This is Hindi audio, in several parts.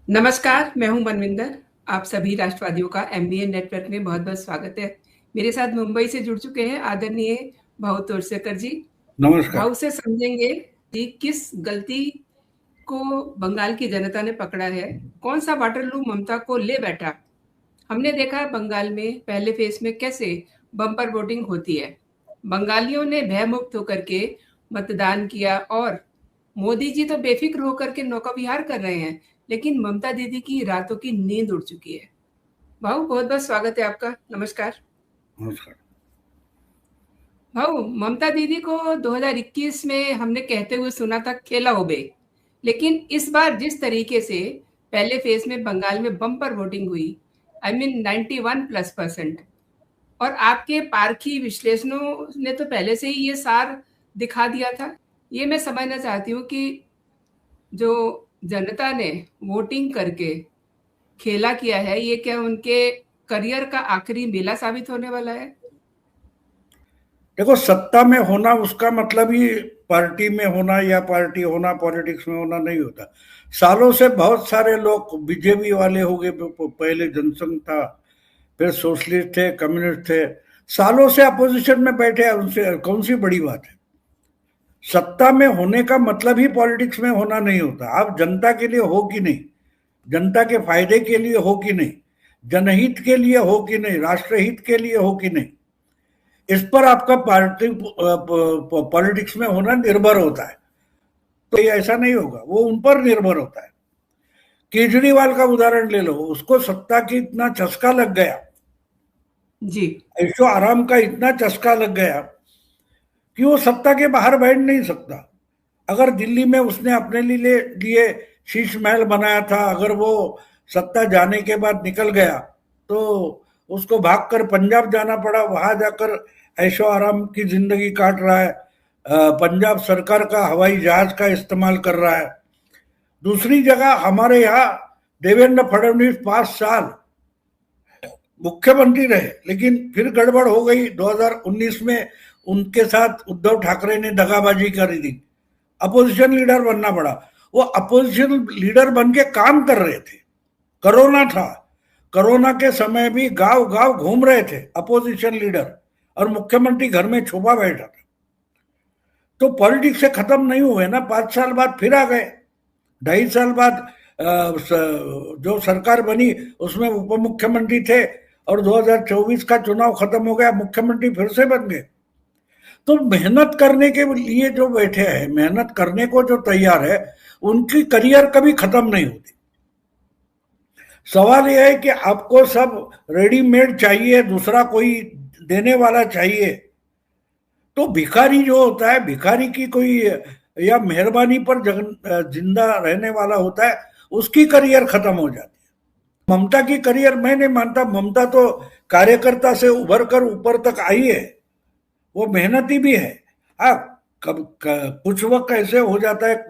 नमस्कार, मैं हूँ मनविंदर। आप सभी राष्ट्रवादियों का एमबीए नेटवर्क में बहुत-बहुत स्वागत है। मेरे साथ मुंबई से जुड़ चुके हैं आदरणीय भाऊ तोरसेकर जी। नमस्कार। भाऊ से समझेंगे कि किस गलती को बंगाल की जनता ने पकड़ा है, कौन सा वाटरलू ममता को ले बैठा। हमने देखा है बंगाल में पहले फेज में कैसे बम्पर वोटिंग होती है। बंगालियों ने भयमुक्त होकर के मतदान किया और मोदी जी तो बेफिक्र होकर के नौका विहार कर रहे हैं, लेकिन ममता दीदी की रातों की नींद उड़ चुकी है। भाऊ बहुत बहुत स्वागत है आपका। नमस्कार। नमस्कार। भाऊ, ममता दीदी को 2021 में हमने कहते हुए सुना था खेला हो बे, लेकिन इस बार जिस तरीके से पहले फेज में बंगाल में बम्पर वोटिंग हुई, आई मीन 91+% और आपके पारखी विश्लेषणों ने तो पहले से ही ये सार दिखा दिया था। ये मैं समझना चाहती हूँ कि जो जनता ने वोटिंग करके खेला किया है, ये क्या उनके करियर का आखिरी मेला साबित होने वाला है? देखो, सत्ता में होना उसका मतलब ही पार्टी में होना या पार्टी होना, पॉलिटिक्स में होना नहीं होता। सालों से बहुत सारे लोग बीजेपी वाले हो गए, पहले जनसंघ था, फिर सोशलिस्ट थे, कम्युनिस्ट थे, सालों से अपोजिशन में बैठे हैं। उनसे कौन सी बड़ी बात है? सत्ता में होने का मतलब ही पॉलिटिक्स में होना नहीं होता। आप जनता के लिए हो कि नहीं, जनता के फायदे के लिए हो कि नहीं, जनहित के लिए हो कि नहीं, राष्ट्रहित के लिए हो कि नहीं, इस पर आपका पार्टी पॉलिटिक्स में होना निर्भर होता है। तो ये ऐसा नहीं होगा, वो उन पर निर्भर होता है। केजरीवाल का उदाहरण ले लो, उसको सत्ता की इतना चस्का लग गया, जी। ऐशो आराम का इतना चस्का लग गया कि वो सत्ता के बाहर बैठ नहीं सकता। अगर दिल्ली में उसने अपने लिए शीश महल बनाया था, अगर वो सत्ता जाने के बाद निकल गया तो उसको भागकर पंजाब जाना पड़ा, वहां जाकर ऐशो आराम की जिंदगी काट रहा है। पंजाब सरकार का हवाई जहाज का इस्तेमाल कर रहा है। दूसरी जगह हमारे यहाँ देवेंद्र फडणवीस 5 साल मुख्यमंत्री रहे, लेकिन फिर गड़बड़ हो गई 2019 में। उनके साथ उद्धव ठाकरे ने दगाबाजी करी थी, अपोजिशन लीडर बनना पड़ा। वो अपोजिशन लीडर बन के काम कर रहे थे, कोरोना था, कोरोना के समय भी गांव गांव घूम रहे थे अपोजिशन लीडर, और मुख्यमंत्री घर में छुपा बैठा था। तो पॉलिटिक्स से खत्म नहीं हुए ना, 5 साल बाद फिर आ गए। 2.5 साल बाद जो सरकार बनी उसमें उप मुख्यमंत्री थे, और 2024 का चुनाव खत्म हो गया, मुख्यमंत्री फिर से बन गए। तो मेहनत करने के लिए जो बैठे हैं, मेहनत करने को जो तैयार है, उनकी करियर कभी खत्म नहीं होती। सवाल यह है कि आपको सब रेडीमेड चाहिए, दूसरा कोई देने वाला चाहिए। तो भिखारी जो होता है, भिखारी की कोई या मेहरबानी पर जिंदा रहने वाला होता है, उसकी करियर खत्म हो जाती है। ममता की करियर मैं नहीं मानता। ममता तो कार्यकर्ता से उभर कर ऊपर तक आई है, वो मेहनती भी है। हाँ, कुछ वक्त ऐसे हो जाता है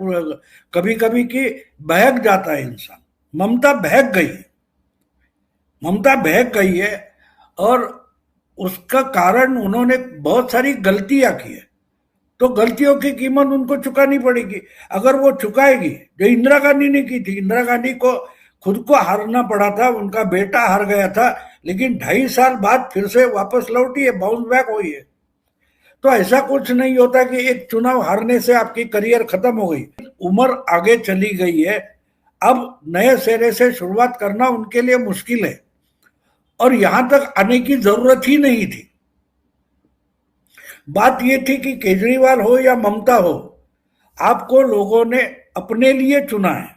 कभी कभी कि बहक जाता है इंसान। ममता बहक गई है, ममता बहक गई है, और उसका कारण उन्होंने बहुत सारी गलतियां की है। तो गलतियों की कीमत उनको चुकानी पड़ेगी। अगर वो चुकाएगी, जो इंदिरा गांधी ने की थी, इंदिरा गांधी को खुद को हारना पड़ा था, उनका बेटा हार गया था, लेकिन 2.5 साल बाद फिर से वापस लौटी है, बाउंस बैक हुई है। तो ऐसा कुछ नहीं होता कि एक चुनाव हारने से आपकी करियर खत्म हो गई। उम्र आगे चली गई है, अब नए सिरे से शुरुआत करना उनके लिए मुश्किल है, और यहां तक आने की जरूरत ही नहीं थी। बात यह थी कि केजरीवाल हो या ममता हो, आपको लोगों ने अपने लिए चुना है।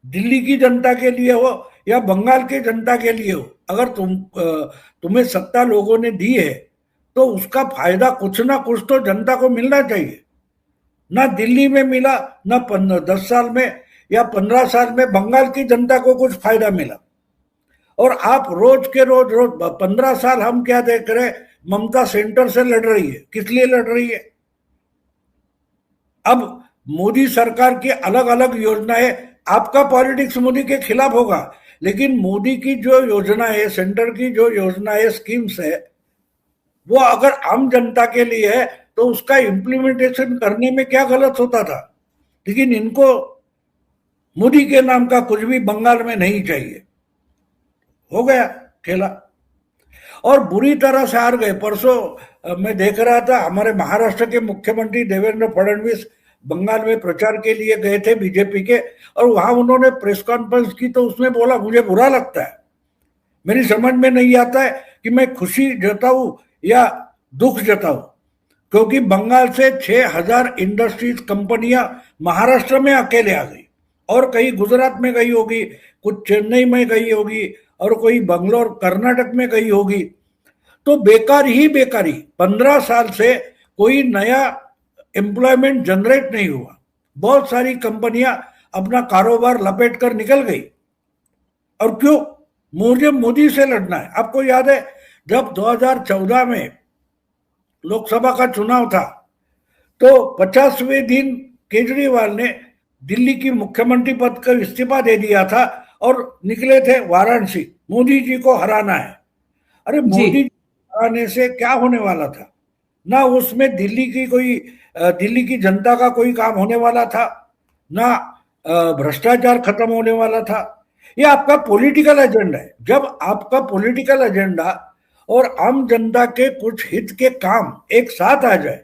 दिल्ली की जनता के लिए हो या बंगाल की जनता के लिए हो, अगर तुम्हें सत्ता लोगों ने दी है तो उसका फायदा कुछ ना कुछ तो जनता को मिलना चाहिए। ना दिल्ली में मिला, ना 10 साल में या 15 साल में बंगाल की जनता को कुछ फायदा मिला। और आप रोज के रोज रोज 15 साल हम क्या देख रहे, ममता सेंटर से लड़ रही है। किस लिए लड़ रही है? अब मोदी सरकार की अलग अलग योजनाएं, आपका पॉलिटिक्स मोदी के खिलाफ होगा, लेकिन मोदी की जो योजना है, सेंटर की जो योजना है, स्कीम्स है, वो अगर आम जनता के लिए है तो उसका इम्प्लीमेंटेशन करने में क्या गलत होता था। लेकिन इनको मोदी के नाम का कुछ भी बंगाल में नहीं चाहिए। हो गया खेला, और बुरी तरह से हार गए। परसों मैं देख रहा था, हमारे महाराष्ट्र के मुख्यमंत्री देवेंद्र फडणवीस बंगाल में प्रचार के लिए गए थे बीजेपी के, और वहां उन्होंने प्रेस कॉन्फ्रेंस की तो उसमें बोला, मुझे बुरा लगता है, मेरी समझ में नहीं आता है कि मैं खुशी जताऊं या दुख जताऊं, क्योंकि बंगाल से 6,000 इंडस्ट्रीज कंपनियां महाराष्ट्र में अकेले आ गई, और कहीं गुजरात में गई होगी, कुछ चेन्नई में गई होगी, और कोई बंगलोर कर्नाटक में गई होगी। तो बेकार ही बेकारी, 15 साल से कोई नया एम्प्लॉयमेंट जनरेट नहीं हुआ। बहुत सारी कंपनियां अपना कारोबार लपेट कर निकल गई। और क्यों? मुझे मोदी से लड़ना है। आपको याद है जब 2014 में लोकसभा का चुनाव था, तो 50वें दिन केजरीवाल ने दिल्ली की मुख्यमंत्री पद का इस्तीफा दे दिया था और निकले थे वाराणसी, मोदी जी को हराना है। अरे मोदी जी हराने से क्या होने वाला था? ना उसमें दिल्ली की जनता का कोई काम होने वाला था, ना भ्रष्टाचार खत्म होने वाला था। ये आपका पॉलिटिकल एजेंडा है। जब आपका पॉलिटिकल एजेंडा और आम जनता के कुछ हित के काम एक साथ आ जाए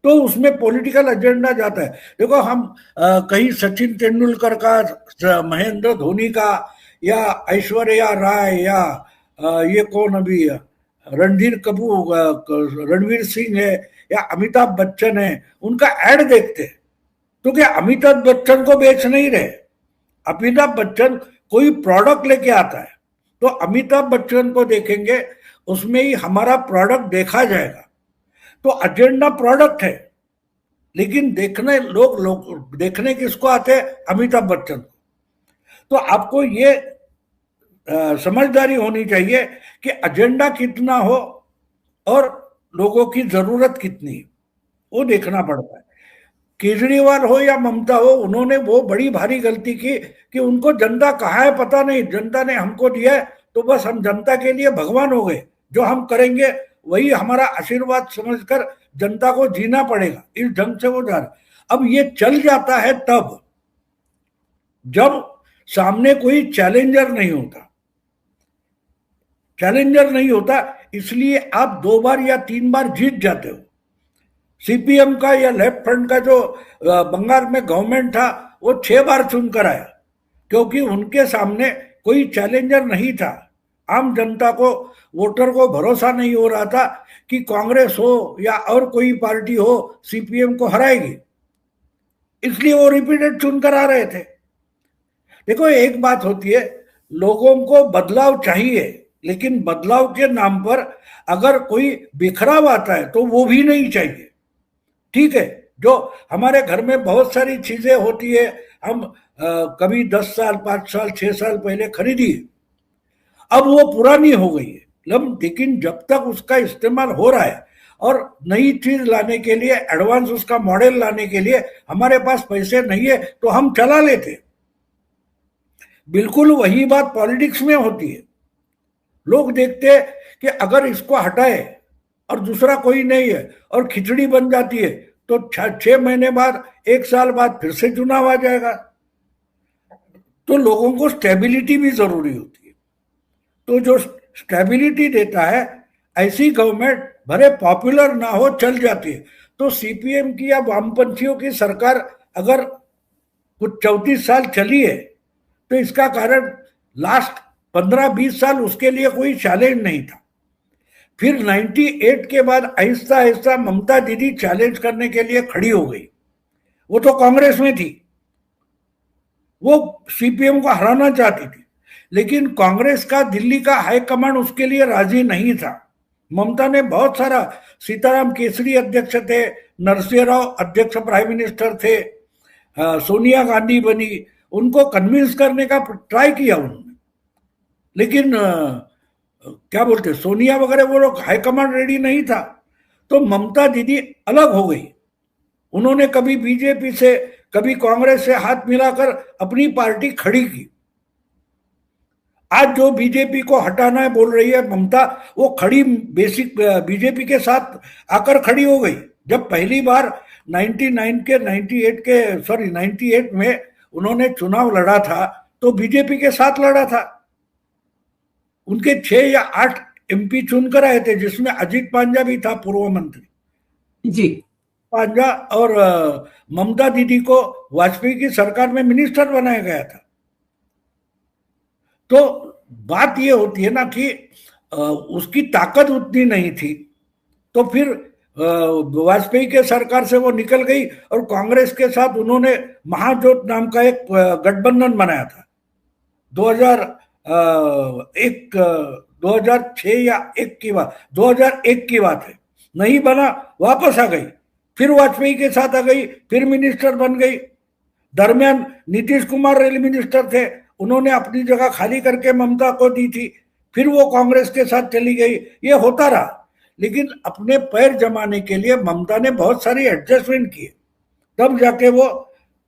तो उसमें पॉलिटिकल एजेंडा जाता है। देखो, हम कहीं सचिन तेंदुलकर का, महेंद्र धोनी का, या ऐश्वर्या राय, या ये कौन अभी रणधीर कपूर, रणवीर सिंह है, या अमिताभ बच्चन है, उनका एड देखते हैं तो क्या अमिताभ बच्चन को बेच नहीं रहे? अमिताभ बच्चन कोई प्रोडक्ट लेके आता है तो अमिताभ बच्चन को देखेंगे, उसमें ही हमारा प्रोडक्ट देखा जाएगा। तो एजेंडा प्रोडक्ट है, लेकिन लोग देखने किसको आते हैं? अमिताभ बच्चन को। तो आपको ये समझदारी होनी चाहिए कि एजेंडा कितना हो और लोगों की जरूरत कितनी, वो देखना पड़ता है। केजरीवाल हो या ममता हो, उन्होंने वो बड़ी भारी गलती की कि उनको जनता कहाँ है पता नहीं। जनता ने हमको दिया है तो बस हम जनता के लिए भगवान हो गए, जो हम करेंगे वही हमारा आशीर्वाद समझकर जनता को जीना पड़ेगा, इस ढंग से वो जा रहा। अब ये चल जाता है तब जब सामने कोई चैलेंजर नहीं होता। चैलेंजर नहीं होता इसलिए आप 2 बार या 3 बार जीत जाते हो। सीपीएम का या लेफ्ट फ्रंट का जो बंगाल में गवर्नमेंट था, वो 6 बार चुनकर आया, क्योंकि उनके सामने कोई चैलेंजर नहीं था। आम जनता को, वोटर को भरोसा नहीं हो रहा था कि कांग्रेस हो या और कोई पार्टी हो सीपीएम को हराएगी, इसलिए वो रिपीटेड चुनकर आ रहे थे। देखो, एक बात होती है, लोगों को बदलाव चाहिए, लेकिन बदलाव के नाम पर अगर कोई बिखराव आता है तो वो भी नहीं चाहिए। ठीक है, जो हमारे घर में बहुत सारी चीजें होती है, हम कभी 10 साल, 5 साल, 6 साल पहले खरीदी है, अब वो पुरानी हो गई है, लेकिन जब तक उसका इस्तेमाल हो रहा है और नई चीज लाने के लिए, एडवांस उसका मॉडल लाने के लिए हमारे पास पैसे नहीं है तो हम चला लेते। बिल्कुल वही बात पॉलिटिक्स में होती है। लोग देखते हैं कि अगर इसको हटाए और दूसरा कोई नहीं है और खिचड़ी बन जाती है तो 6 महीने बाद, 1 साल बाद फिर से चुनाव आ जाएगा। तो लोगों को स्टेबिलिटी भी जरूरी होती है। तो जो स्टेबिलिटी देता है, ऐसी गवर्नमेंट भले पॉपुलर ना हो चल जाती है। तो सीपीएम की या वामपंथियों की सरकार अगर कुछ 34 साल चली है तो इसका कारण लास्ट 15-20 साल उसके लिए कोई चैलेंज नहीं था। फिर 98 के बाद आहिस्ता आहिस्ता ममता दीदी चैलेंज करने के लिए खड़ी हो गई। वो तो कांग्रेस में थी, वो सीपीएम को हराना चाहती थी, लेकिन कांग्रेस का दिल्ली का हाईकमांड उसके लिए राजी नहीं था। ममता ने बहुत सारा, सीताराम केसरी अध्यक्ष थे, नरसिंह राव अध्यक्ष प्राइम मिनिस्टर थे, सोनिया गांधी बनी, उनको कन्विंस करने का ट्राई किया उन्होंने, लेकिन क्या बोलते, सोनिया वगैरह वो लोग, हाईकमांड रेडी नहीं था। तो ममता दीदी अलग हो गई। उन्होंने कभी बीजेपी से, कभी कांग्रेस से हाथ मिलाकर अपनी पार्टी खड़ी की। आज जो बीजेपी को हटाना है बोल रही है ममता, वो खड़ी बेसिक बीजेपी के साथ आकर खड़ी हो गई। जब पहली बार 98 में उन्होंने चुनाव लड़ा था तो बीजेपी के साथ लड़ा था। उनके 6 या 8 एमपी चुनकर आए थे, जिसमें अजीत पांजा भी था, पूर्व मंत्री जी। पांजा, और ममता दीदी को वाजपेयी की सरकार में मिनिस्टर बनाया गया था। तो बात ये होती है ना कि उसकी ताकत उतनी नहीं थी, तो फिर वाजपेयी के सरकार से वो निकल गई और कांग्रेस के साथ उन्होंने महाजोत नाम का एक गठबंधन बनाया था 2001 2006 या 1 की बात, 2001 की बात है। नहीं बना, वापस आ गई, फिर वाजपेयी के साथ आ गई, फिर मिनिस्टर बन गई। दरमियान नीतीश कुमार रेल मिनिस्टर थे, उन्होंने अपनी जगह खाली करके ममता को दी थी, फिर वो कांग्रेस के साथ चली गई। ये होता रहा, लेकिन अपने पैर जमाने के लिए ममता ने बहुत सारी एडजस्टमेंट किए, तब जाके वो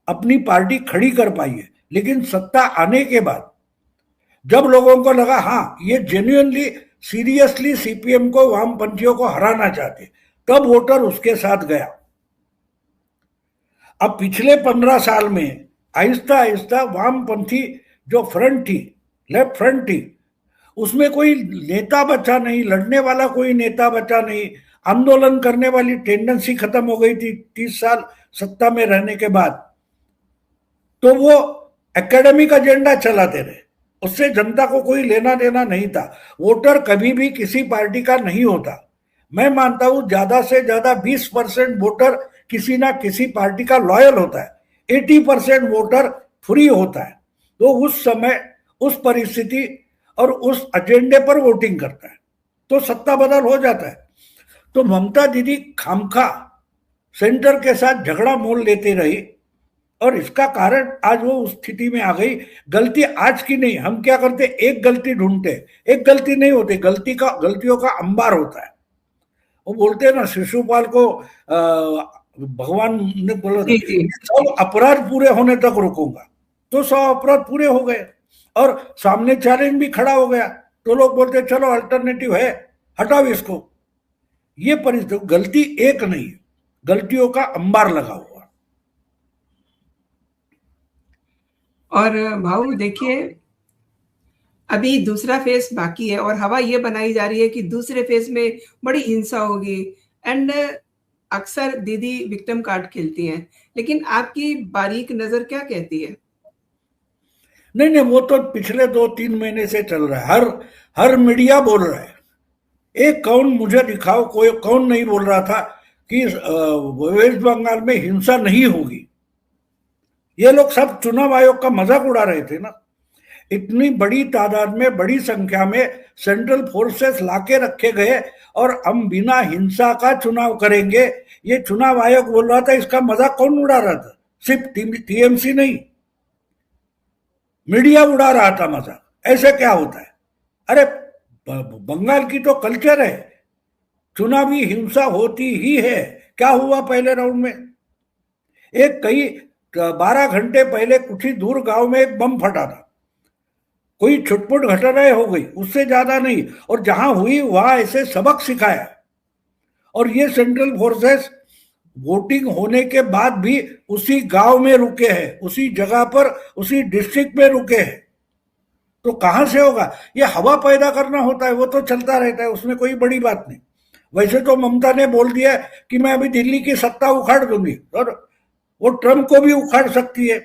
अपनी पार्टी खड़ी कर पाई है। लेकिन सत्ता आने के बाद जब लोगों को लगा हाँ ये जेन्युइनली सीरियसली सीपीएम को, वामपंथियों को हराना चाहते, तब वोटर उसके साथ गया। अब पिछले 15 साल में आहिस्ता आहिस्ता वामपंथी जो फ्रंट थी, लेफ्ट फ्रंट थी, उसमें कोई नेता बचा नहीं, लड़ने वाला कोई नेता बचा नहीं, आंदोलन करने वाली टेंडेंसी खत्म हो गई थी 30 साल सत्ता में रहने के बाद। तो वो एकेडमिक एजेंडा चलाते रहे, उससे जनता को कोई लेना देना नहीं था। वोटर कभी भी किसी पार्टी का नहीं होता। मैं मानता हूं ज्यादा से ज्यादा 20% वोटर किसी ना किसी पार्टी का लॉयल होता है, 80% वोटर फ्री होता है। तो उस समय, उस परिस्थिति और उस एजेंडे पर वोटिंग करता है, तो सत्ता बदल हो जाता है। तो ममता दीदी खामखा सेंटर के साथ झगड़ा मोल लेती रही, और इसका कारण आज वो उस स्थिति में आ गई। गलती आज की नहीं, हम क्या करते, एक गलती ढूंढते, एक गलती नहीं होती, गलतियों का अंबार होता है। वो बोलते हैं ना, शिशुपाल को भगवान ने बोला था, सब अपराध पूरे होने तक रुकूंगा, तो 100 अपराध पूरे हो गए और सामने चैलेंज भी खड़ा हो गया, तो लोग बोलते चलो अल्टरनेटिव है, हटाओ इसको। ये परिस्थिति, गलती एक नहीं, गलतियों का अंबार लगा हुआ। और भाऊ देखिए, अभी दूसरा फेज बाकी है और हवा ये बनाई जा रही है कि दूसरे फेज में बड़ी हिंसा होगी, एंड अक्सर दीदी विक्टिम कार्ड खेलती हैं, लेकिन आपकी बारीक नजर क्या कहती है? नहीं, वो तो पिछले 2-3 महीने से चल रहा है, हर मीडिया बोल रहा है। एक कौन मुझे दिखाओ, कोई कौन नहीं बोल रहा था कि वेस्ट बंगाल में हिंसा नहीं होगी। ये लोग सब चुनाव आयोग का मजाक उड़ा रहे थे ना। इतनी बड़ी तादाद में, बड़ी संख्या में सेंट्रल फोर्सेस लाके रखे गए और हम बिना हिंसा का चुनाव करेंगे, ये चुनाव आयोग बोल रहा था। इसका मजाक कौन उड़ा रहा था? सिर्फ टीएमसी नहीं, मीडिया उड़ा रहा था मजाक। ऐसे क्या होता है? अरे बंगाल की तो कल्चर है, चुनावी हिंसा होती ही है। क्या हुआ पहले राउंड में? एक कई 12 घंटे पहले कुछ ही दूर गांव में एक बम फटा था, कोई छुटपुट घटनाएं हो गई, उससे ज्यादा नहीं। और जहां हुई वहां ऐसे सबक सिखाया। और ये सेंट्रल फोर्सेस वोटिंग होने के बाद भी उसी गांव में रुके हैं, उसी जगह पर, उसी डिस्ट्रिक्ट में रुके हैं। तो कहां से होगा? ये हवा पैदा करना होता है, वो तो चलता रहता है, उसमें कोई बड़ी बात नहीं। वैसे तो ममता ने बोल दिया कि मैं अभी दिल्ली की सत्ता उखाड़ दूंगी, और वो ट्रंप को भी उखाड़ सकती है।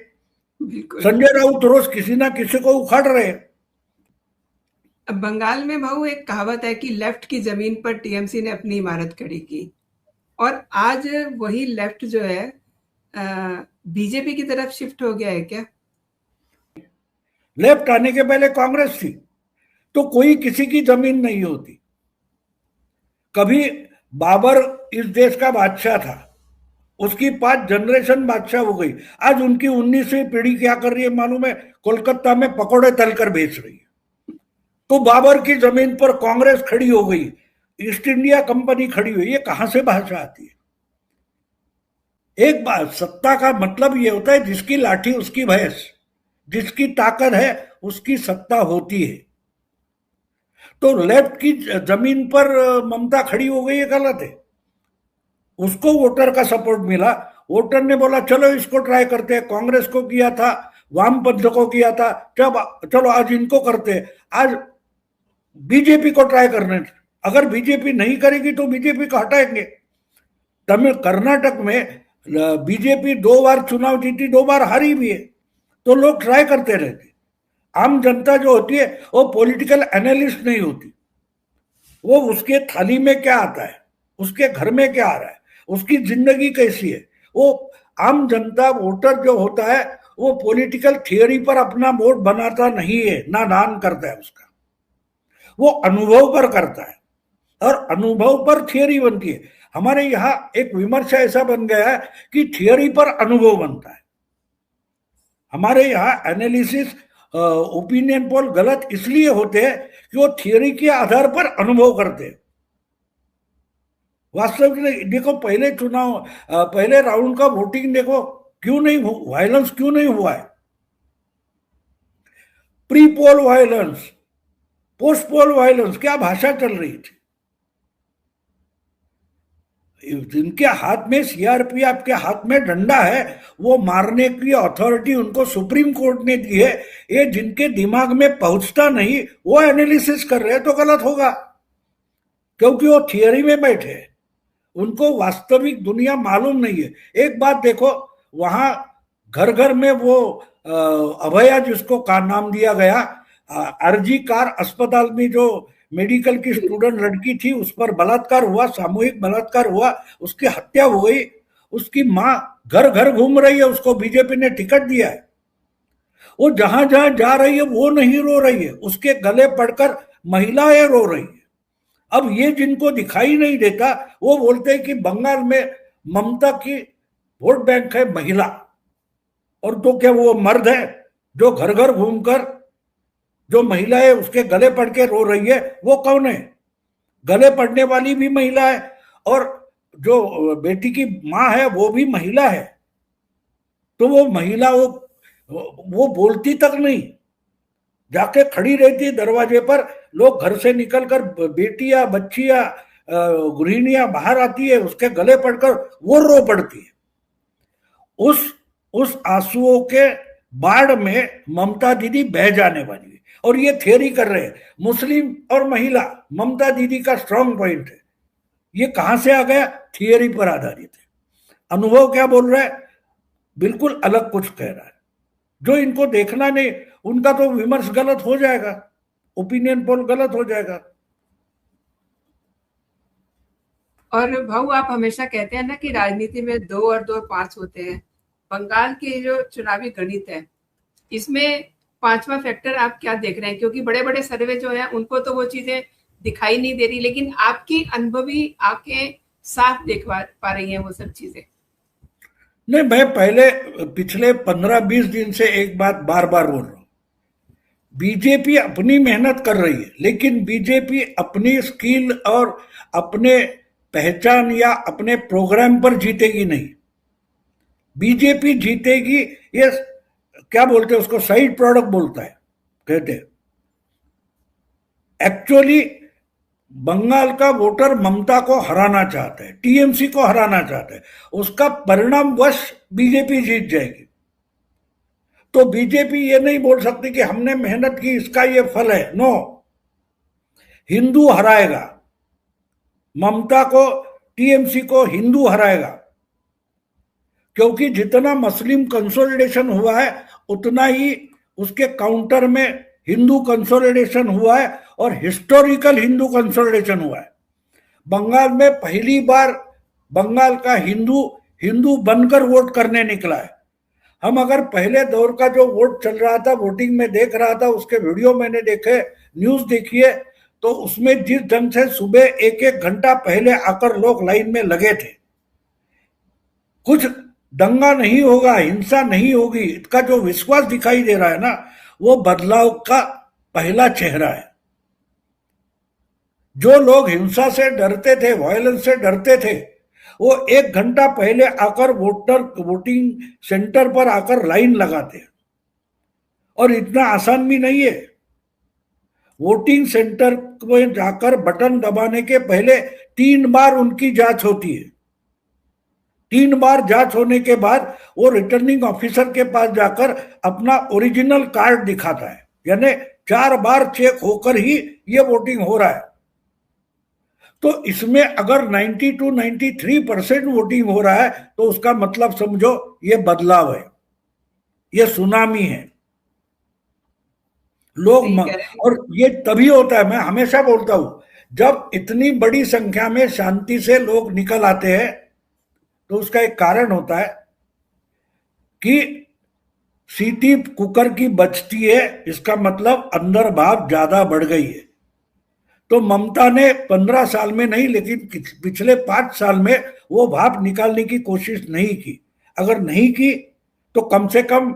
संजय राउत रोज किसी ना किसी को उखाड़ रहे हैं। अब बंगाल में भाऊ एक कहावत है कि लेफ्ट की जमीन पर टीएमसी ने अपनी इमारत खड़ी की, और आज वही लेफ्ट जो है बीजेपी की तरफ शिफ्ट हो गया है क्या? लेफ्ट आने के पहले कांग्रेस थी, तो कोई किसी की जमीन नहीं होती। कभी बाबर इस देश का बादशाह था, उसकी 5 जनरेशन बादशाह हो गई। आज उनकी 19वीं पीढ़ी क्या कर रही है मालूम है? कोलकाता में पकौड़े तलकर बेच रही है। तो बाबर की जमीन पर कांग्रेस खड़ी हो गई, ईस्ट इंडिया कंपनी खड़ी हुई। ये कहां से भाषा आती है? एक बात, सत्ता का मतलब ये होता है जिसकी लाठी उसकी भैंस, जिसकी ताकत है उसकी सत्ता होती है। तो लेफ्ट की जमीन पर ममता खड़ी हो गई, ये गलत है। उसको वोटर का सपोर्ट मिला, वोटर ने बोला चलो इसको ट्राई करते हैं। कांग्रेस को किया था वामपंथ को किया था, जब चलो आज इनको करते हैं, आज बीजेपी को ट्राई करने, अगर बीजेपी नहीं करेगी तो बीजेपी को हटाएंगे। तमिल कर्नाटक में बीजेपी 2 बार चुनाव जीती, 2 बार हारी भी है, तो लोग ट्राई करते रहते। आम जनता जो होती है वो पॉलिटिकल एनालिस्ट नहीं होती, वो उसके थाली में क्या आता है, उसके घर में क्या आ रहा है, उसकी जिंदगी कैसी है, वो आम जनता वोटर जो होता है वो पॉलिटिकल थियोरी पर अपना वोट बनाता नहीं है, ना दान करता है उसका, वो अनुभव पर करता है और अनुभव पर थियोरी बनती है। हमारे यहाँ एक विमर्श ऐसा बन गया है कि थियोरी पर अनुभव बनता है। हमारे यहाँ एनालिसिस ओपिनियन पोल गलत इसलिए होते हैं कि वो थियोरी के आधार पर अनुभव करते हैं। वास्तविक में देखो, पहले चुनाव पहले राउंड का वोटिंग देखो, क्यों नहीं वायलेंस क्यों नहीं हुआ है? प्री पोल वायलेंस, पोस्ट पोल वायलेंस, क्या भाषा चल रही थी। जिनके हाथ में सीआरपीएफ के हाथ में डंडा है, वो मारने की अथॉरिटी उनको सुप्रीम कोर्ट ने दी है। ये जिनके दिमाग में पहुंचता नहीं वो एनालिसिस कर रहे हैं तो गलत होगा, क्योंकि वो थियरी में बैठे हैं, उनको वास्तविक दुनिया मालूम नहीं है। एक बात देखो, वहां घर घर में वो अभया जिसको का नाम दिया गया, आरजी कार अस्पताल में जो मेडिकल की स्टूडेंट लड़की थी, उस पर बलात्कार हुआ, सामूहिक बलात्कार हुआ, उसकी हत्या हो गई। उसकी माँ घर घर घूम रही है, उसको बीजेपी ने टिकट दिया है, वो जहां जहां जा रही है वो नहीं रो रही है, उसके गले पड़कर महिलाएं रो रही है। अब ये जिनको दिखाई नहीं देता वो बोलते हैं कि बंगाल में ममता की वोट बैंक है महिला, और तो क्या वो मर्द है जो घर घर घूमकर जो महिलाएं उसके गले पड़ के रो रही है? वो कौन है? गले पड़ने वाली भी महिला है और जो बेटी की माँ है वो भी महिला है। तो वो महिला वो बोलती तक नहीं, जाके खड़ी रहती है दरवाजे पर। लोग घर से निकलकर बेटियां बच्चियां गृहिणियां बाहर आती है, उसके गले पड़कर वो रो पड़ती है। उस आंसुओं के बाढ़ में ममता दीदी बह जाने वाली है। और ये थियरी कर रहे हैं मुस्लिम और महिला, ममता दीदी का स्ट्रांग पॉइंट है। ये कहां से आ गया? थियरी पर आधारित है। अनुभव क्या बोल रहा है? बिल्कुल अलग कुछ कह रहा है। जो इनको देखना नहीं, उनका तो विमर्श गलत हो जाएगा, ओपिनियन पोल गलत हो जाएगा। और भाऊ, आप हमेशा कहते हैं ना कि राजनीति में 2 और 2 5 होते हैं। बंगाल के जो चुनावी गणित है, इसमें 5वां फैक्टर आप क्या देख रहे हैं? क्योंकि बड़े-बड़े सर्वे जो हैं उनको तो वो चीजें दिखाई नहीं दे रही, लेकिन आपकी अनुभवी आंखें साफ देख पा रही हैं वो सब चीजें। नहीं, मैं पहले पिछले 15-20 दिन से एक बात बार बार बोल रहा हूं, बीजेपी अपनी मेहनत कर रही है, लेकिन बीजेपी अपनी स्किल और अपने पहचान या अपने प्रोग्राम पर जीतेगी नहीं। बीजेपी जीतेगी, ये क्या बोलते हैं उसको, साइड प्रोडक्ट बोलता है, कहते हैं। एक्चुअली बंगाल का वोटर ममता को हराना चाहता है, टीएमसी को हराना चाहता है, उसका परिणाम वश बीजेपी जीत जाएगी। तो बीजेपी ये नहीं बोल सकती कि हमने मेहनत की इसका ये फल है। नो, हिंदू हराएगा ममता को, टीएमसी को हिंदू हराएगा, क्योंकि जितना मुस्लिम कंसोलिडेशन हुआ है उतना ही उसके काउंटर में हिंदू कंसोलिडेशन हुआ है, और हिस्टोरिकल हिंदू कंसोलिडेशन हुआ है। बंगाल में पहली बार बंगाल का हिंदू हिंदू बनकर वोट करने निकला है। हम अगर पहले दौर का जो वोट चल रहा था, वोटिंग में देख रहा था, उसके वीडियो मैंने देखे, न्यूज देखिए, तो उसमें जिस ढंग से सुबह 1-1 घंटा पहले आकर लोग लाइन में लगे थे, कुछ दंगा नहीं होगा, हिंसा नहीं होगी, इसका जो विश्वास दिखाई दे रहा है ना, वो बदलाव का पहला चेहरा है। जो लोग हिंसा से डरते थे, वायलेंस से डरते थे, वो 1 घंटा पहले आकर वोटिंग सेंटर पर आकर लाइन लगाते हैं। और इतना आसान भी नहीं है। वोटिंग सेंटर में जाकर बटन दबाने के पहले 3 बार उनकी जांच होती है। 3 बार जांच होने के बाद वो रिटर्निंग ऑफिसर के पास जाकर अपना ओरिजिनल कार्ड दिखाता है, यानी 4 बार चेक होकर ही ये वोटिंग हो रहा है। तो इसमें अगर 92-93% वोटिंग हो रहा है तो उसका मतलब समझो ये बदलाव है, ये सुनामी है। लोग सही कह रहे हैं। और ये तभी होता है, मैं हमेशा बोलता हूं, जब इतनी बड़ी संख्या में शांति से लोग निकल आते हैं तो उसका एक कारण होता है कि सीटी कुकर की बचती है, इसका मतलब अंदर भाप ज्यादा बढ़ गई है। तो ममता ने 15 साल में नहीं, लेकिन पिछले 5 साल में वो भाप निकालने की कोशिश नहीं की। अगर नहीं की तो कम से कम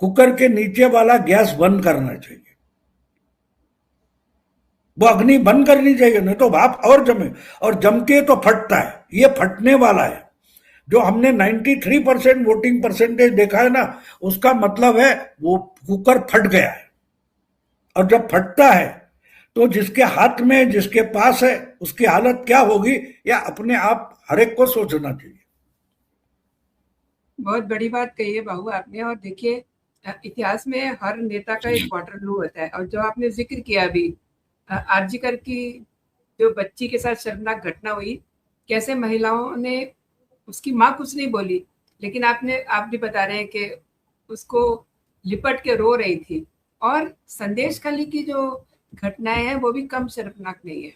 कुकर के नीचे वाला गैस बंद करना चाहिए, वो अग्नि बंद करनी चाहिए, नहीं तो भाप और जमे, और जमती है तो फटता है, ये फटने वाला है। जो हमने 93% वोटिंग परसेंटेज देखा है ना, उसका मतलब है वो कुकर फट गया है। और जब फटता है तो जिसके हाथ में, जिसके पास है, उसकी हालत क्या होगी, या अपने आप हर एक को सोचना चाहिए। बहुत बड़ी बात कही है बाबू आपने। और देखिए, इतिहास में हर नेता का एक वाटरलू होता है। और जो आपने जिक्र किया अभी, आरजीकर की जो बच्ची के साथ शर्मनाक घटना हुई, कैसे महिलाओं ने, उसकी माँ कुछ नहीं बोली, लेकिन आप भी बता रहे हैं कि उसको लिपट के रो रही थी। और संदेश खाली की जो घटनाएं हैं वो भी कम शर्मनाक नहीं है।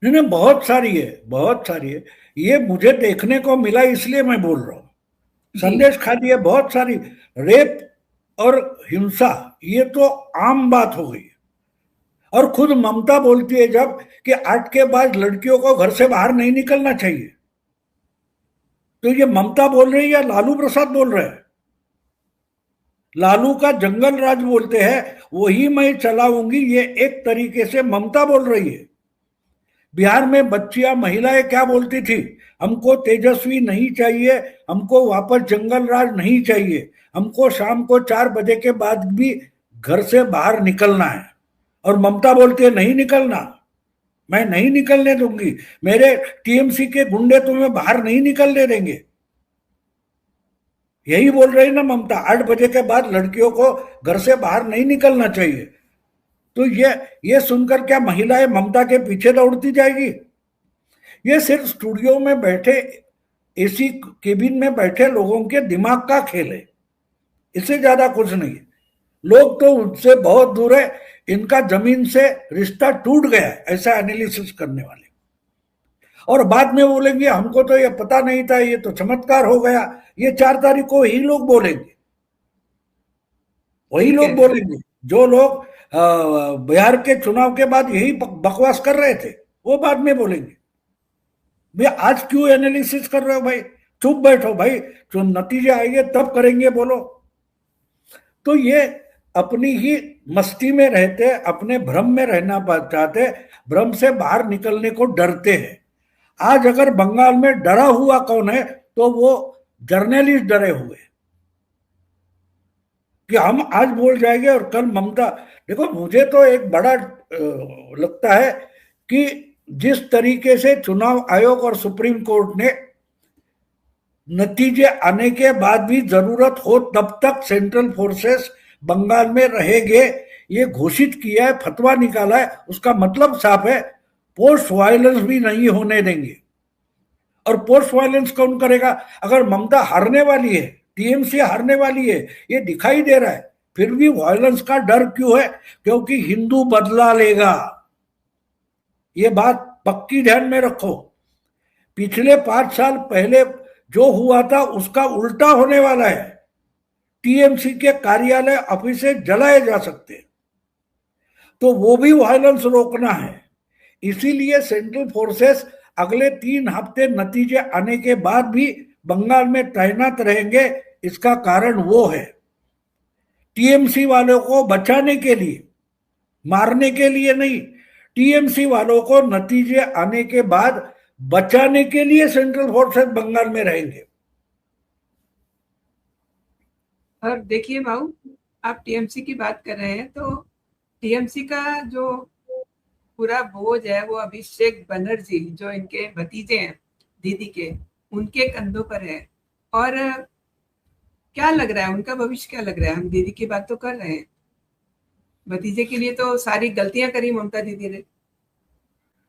नहीं नहीं, बहुत सारी है, बहुत सारी है। ये मुझे देखने को मिला इसलिए मैं बोल रहा हूँ। जी। संदेश खाली है बहुत सारी। रेप और हिंसा ये तो आम बात हो गई। और खुद ममता बोलती है जब कि 8 के बाद लड़कियों को घर से बाहर नहीं निकलना चाहिए, तो ये ममता बोल रही है या लालू प्रसाद बोल रहे हैं? लालू का जंगल राज बोलते हैं, वही मैं चलाऊंगी, ये एक तरीके से ममता बोल रही है। बिहार में बच्चियां, महिलाएं क्या बोलती थी? हमको तेजस्वी नहीं चाहिए, हमको वापस जंगल राज नहीं चाहिए, हमको शाम को 4 बजे के बाद भी घर से बाहर निकलना है। और ममता बोलती है नहीं निकलना, मैं नहीं निकलने दूंगी, मेरे टीएमसी के गुंडे तुम्हें बाहर नहीं निकलने देंगे। यही बोल रही ना ममता, 8 बजे के बाद लड़कियों को घर से बाहर नहीं निकलना चाहिए। तो ये सुनकर क्या महिलाएं ममता के पीछे दौड़ती जाएगी? ये सिर्फ स्टूडियो में बैठे, एसी केबिन में बैठे लोगों के दिमाग का खेल है, इससे ज्यादा कुछ नहीं है। लोग तो उनसे बहुत दूर है, इनका जमीन से रिश्ता टूट गया है, ऐसा एनालिसिस करने वाले। और बाद में बोलेंगे हमको तो ये पता नहीं था, ये तो चमत्कार हो गया। ये 4 तारीख को ही लोग बोलेंगे, वही सही कह लोग रहे हैं। बोलेंगे जो लोग बिहार के चुनाव के बाद यही बकवास कर रहे थे, वो बाद में बोलेंगे। भैया आज क्यों एनालिसिस कर रहे हो भाई? चुप बैठो भाई, जो नतीजे आएंगे तब करेंगे, बोलो। तो ये अपनी ही मस्ती में रहते, अपने भ्रम में रहना चाहते, भ्रम से बाहर निकलने को डरते हैं। आज अगर बंगाल में डरा हुआ कौन है, तो वो जर्नलिस्ट डरे हुए कि हम आज बोल जाएंगे और कल ममता। देखो मुझे तो एक बड़ा लगता है कि जिस तरीके से चुनाव आयोग और सुप्रीम कोर्ट ने नतीजे आने के बाद भी जरूरत हो तब तक सेंट्रल फोर्सेस बंगाल में रहेंगे, ये घोषित किया है, फतवा निकाला है, उसका मतलब साफ है, पोस्ट वायलेंस भी नहीं होने देंगे। और पोस्ट वायलेंस कौन करेगा? अगर ममता हारने वाली है, टीएमसी हारने वाली है, ये दिखाई दे रहा है, फिर भी वायलेंस का डर क्यों है? क्योंकि हिंदू बदला लेगा। ये बात पक्की ध्यान में रखो। पिछले 5 साल पहले जो हुआ था उसका उल्टा होने वाला है। टीएमसी के कार्यालय, ऑफिसे जलाए जा सकते हैं, तो वो भी वायलेंस रोकना है। इसीलिए सेंट्रल फोर्सेस अगले 3 हफ्ते नतीजे आने के बाद भी बंगाल में तैनात रहेंगे। इसका कारण वो है, टीएमसी वालों को बचाने के लिए, मारने के लिए नहीं, टीएमसी वालों को नतीजे आने के बाद बचाने के लिए सेंट्रल फोर्सेस बंगाल में रहेंगे। और देखिए भाऊ, आप टीएमसी की बात कर रहे हैं, तो टीएमसी का जो पूरा बोझ है वो अभिषेक बनर्जी, जो इनके भतीजे हैं दीदी के, उनके कंधों पर है। और क्या लग रहा है, उनका भविष्य क्या लग रहा है? हम दीदी की बात तो कर रहे हैं, भतीजे के लिए तो सारी गलतियां करी ममता दीदी ने।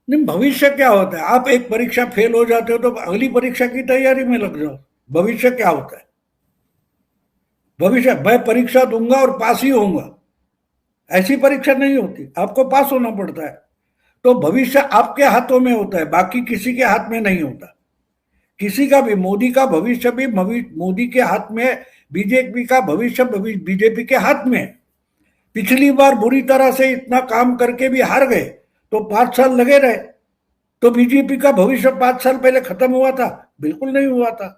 नहीं, भविष्य क्या होता है? आप एक परीक्षा फेल हो जाते हो तो अगली परीक्षा की तैयारी में लग जाओ। भविष्य क्या होता है? भविष्य, मैं परीक्षा दूंगा और पास ही होऊंगा, ऐसी परीक्षा नहीं होती, आपको पास होना पड़ता है। तो भविष्य आपके हाथों में होता है, बाकी किसी के हाथ में नहीं होता। किसी का भी, मोदी का भविष्य भी मोदी के हाथ में, बीजेपी का भविष्य बीजेपी के हाथ में। पिछली बार बुरी तरह से इतना काम करके भी हार गए तो 5 साल लगे रहे, तो बीजेपी का भविष्य 5 साल पहले खत्म हुआ था? बिल्कुल नहीं हुआ था।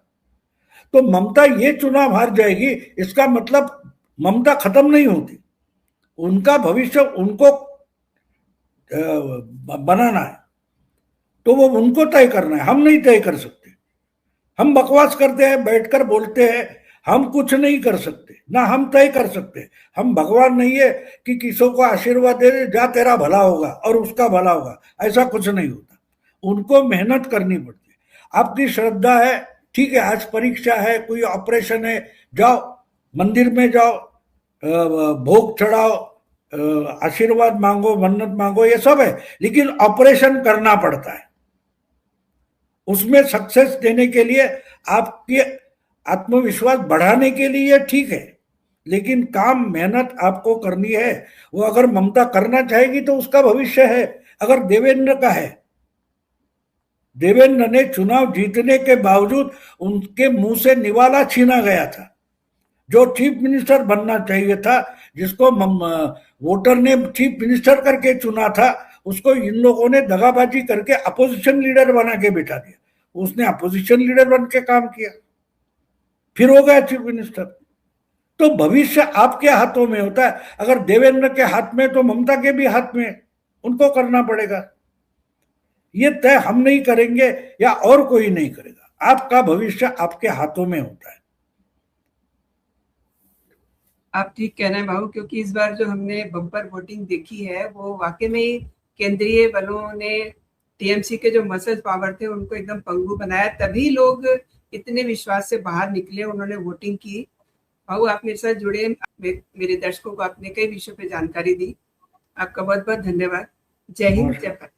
तो ममता ये चुनाव हार जाएगी इसका मतलब ममता खत्म नहीं होती। उनका भविष्य उनको बनाना है, तो वो उनको तय करना है, हम नहीं तय कर सकते। हम बकवास करते हैं, बैठकर बोलते हैं, हम कुछ नहीं कर सकते, ना हम तय कर सकते। हम भगवान नहीं है कि किसी को आशीर्वाद दे दे जा तेरा भला होगा और उसका भला होगा, ऐसा कुछ नहीं होता। उनको मेहनत करनी पड़ती है। आपकी श्रद्धा है, ठीक है, आज परीक्षा है, कोई ऑपरेशन है, जाओ मंदिर में जाओ, भोग चढ़ाओ, आशीर्वाद मांगो, मन्नत मांगो, ये सब है, लेकिन ऑपरेशन करना पड़ता है। उसमें सक्सेस देने के लिए, आपके आत्मविश्वास बढ़ाने के लिए ठीक है, लेकिन काम मेहनत आपको करनी है। वो अगर ममता करना चाहेगी तो उसका भविष्य है। अगर देवेंद्र का है, देवेंद्र ने चुनाव जीतने के बावजूद उनके मुंह से निवाला छीना गया था। जो चीफ मिनिस्टर बनना चाहिए था, जिसको वोटर ने चीफ मिनिस्टर करके चुना था, उसको इन लोगों ने दगाबाजी करके अपोजिशन लीडर बना के बिठा दिया। उसने अपोजिशन लीडर बन के काम किया, फिर हो गया चीफ मिनिस्टर। तो भविष्य आपके हाथों में होता है। अगर देवेंद्र के हाथ में तो ममता के भी हाथ में, उनको करना पड़ेगा। ये तय हम नहीं करेंगे या और कोई नहीं करेगा। आपका भविष्य आपके हाथों में होता है। आप ठीक कह रहे हैं बाबू, क्योंकि इस बार जो हमने बम्पर वोटिंग देखी है वो वाकई में ही केंद्रीय बलों ने, टीएमसी के जो मसल पावर थे उनको एकदम पंगु बनाया, तभी लोग इतने विश्वास से बाहर निकले, उन्होंने वोटिंग की। बाबू आप मेरे साथ जुड़े, मेरे दर्शकों को आपने कई विषयों पे जानकारी दी, आपका बहुत बहुत धन्यवाद। जय हिंद, जय भारत।